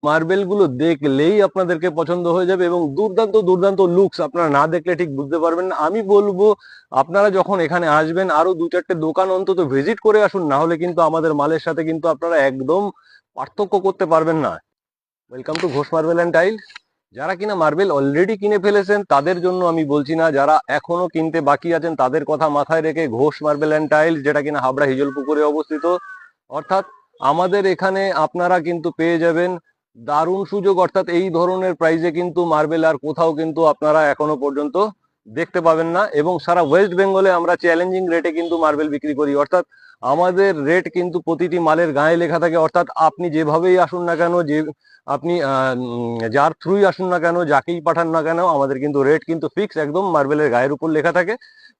Marble গুলো দেখলেই আপনাদেরকে পছন্দ হয়ে যাবে এবং দুর্দান্ত দুর্দান্ত লুকস, আপনারা না দেখলে ঠিক বুঝতে পারবেন না। আমি বলবো আপনারা যখন এখানে আসবেন আরো দু চারটে দোকান অন্তত ভিজিট করে আসুন, না হলে কিন্তু আমাদের মালের সাথে কিন্তু আপনারা একদম পার্থক্য করতে পারবেন না। Welcome to Ghosh marble and tile. যারা কিনা মার্বেল অলরেডি কিনে ফেলেছেন তাদের জন্য আমি বলছি না, যারা এখনো কিনতে বাকি আছেন তাদের কথা মাথায় রেখে ঘোষ মার্বেল অ্যান্ড টাইলস, যেটা কিনা হাবড়া হিজলপুকুরে অবস্থিত, অর্থাৎ আমাদের এখানে আপনারা কিন্তু পেয়ে যাবেন দারুণ সুযোগ। অর্থাৎ এই ধরনের প্রাইসে কিন্তু মার্বেল আর কোথাও কিন্তু আপনারা এখনো পর্যন্ত দেখতে পাবেন না। এবং সারা ওয়েস্ট বেঙ্গলে আমরা চ্যালেঞ্জিং রেটে কিন্তু মার্বেল বিক্রি করি। অর্থাৎ আমাদের রেট কিন্তু প্রতিটি মালের গায়ে লেখা থাকে। অর্থাৎ আপনি যেভাবেই আসুন না কেন, যে আপনি যার থ্রুই আসুন না কেন, যাকেই পাঠান না কেন, আমাদের কিন্তু রেট কিন্তু ফিক্স একদম মার্বেলের গায়ের উপর লেখা থাকে।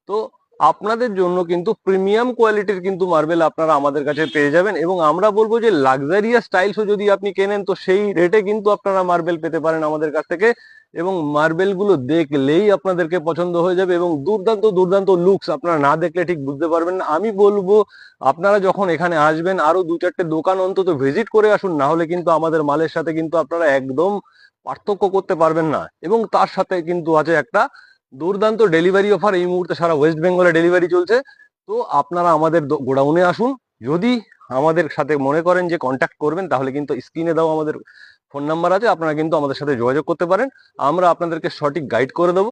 তো আপনাদের জন্য কিন্তু প্রিমিয়াম কোয়ালিটির কিন্তু মার্বেল আপনারা আমাদের কাছে পেয়ে যাবেন। এবং আমরা বলবো যে লাক্সারিয়াস টাইলসও যদি আপনি কেনেন তো সেই রেটে কিন্তু আপনারা মার্বেল পেতে পারেন আমাদের কাছ থেকে। এবং মার্বেল গুলো দেখলেই আপনাদেরকে পছন্দ হয়ে যাবে এবং দুর্দান্ত দুর্দান্ত লুকস, আপনারা না দেখলে ঠিক বুঝতে পারবেন না। আমি বলবো আপনারা যখন এখানে আসবেন আরো দু চারটে দোকান অন্তত ভিজিট করে আসুন, না হলে কিন্তু আমাদের মালের সাথে কিন্তু আপনারা একদম পার্থক্য করতে পারবেন না। এবং তার সাথে কিন্তু আছে একটা দুর্দান্ত ডেলিভারি অফার। এই মুহূর্তে সারা ওয়েস্ট বেঙ্গলে ডেলিভারি চলছে। তো আপনারা আমাদের গোডাউনে আসুন। যদি আমাদের সাথে মনে করেন যে কন্ট্যাক্ট করবেন, তাহলে কিন্তু স্ক্রিনে দাও আমাদের ফোন নাম্বার আছে, আপনারা কিন্তু আমাদের সাথে যোগাযোগ করতে পারেন। আমরা আপনাদেরকে সঠিক গাইড করে দেবো।